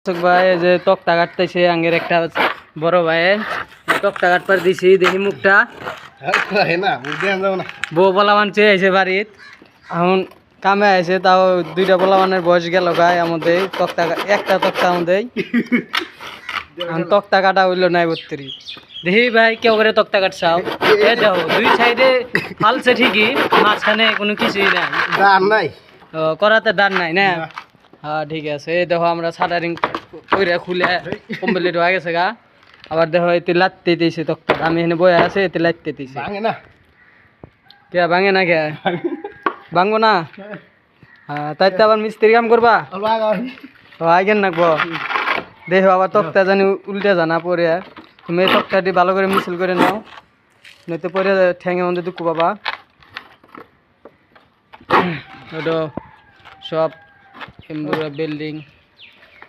ভাই যে তক্তা কাটতেছে আঙ্গের একটা বড় ভাই তক্তা কাটবার দিছি দেখি মুখটা বউ বলা মানছে এসে বাড়িত এখন কামে আছে তাও দুইটা বলা মানের বয়স গেল গায়ে আমাদের তক্তা একটা তক্তা আমাদের এখন তক্তা কাটা হইলো নাই বত্তরি দেখি ভাই কেউ করে তক্তা কাটছাও এ দেখো দুই সাইডে ফালছে ঠিকই মাঝখানে কোনো কিছুই নাই নাই করাতে দান নাই না হ্যাঁ ঠিক আছে এই দেখো আমরা সাদারিং কইরা খুলে কমপ্লিট হয়ে গেছে গা আবার দেখো এতে লাত্তে দিয়েছে তক্তা আমি এখানে বয়ে আছে এতে লাত্তে দিয়েছে ভাঙে না কে ভাঙে না কে ভাঙবো না হ্যাঁ তাই তো আবার মিস্ত্রি কাম করবা আইগেন নাকবো দেখো আবার তক্তা জানি উল্টে জানা পরে তুমি এই তক্তাটি ভালো করে মিছিল করে নাও নয়তো পরে ঠ্যাঙে মধ্যে দুঃখ পাবা ওটা সব বিল্ডিং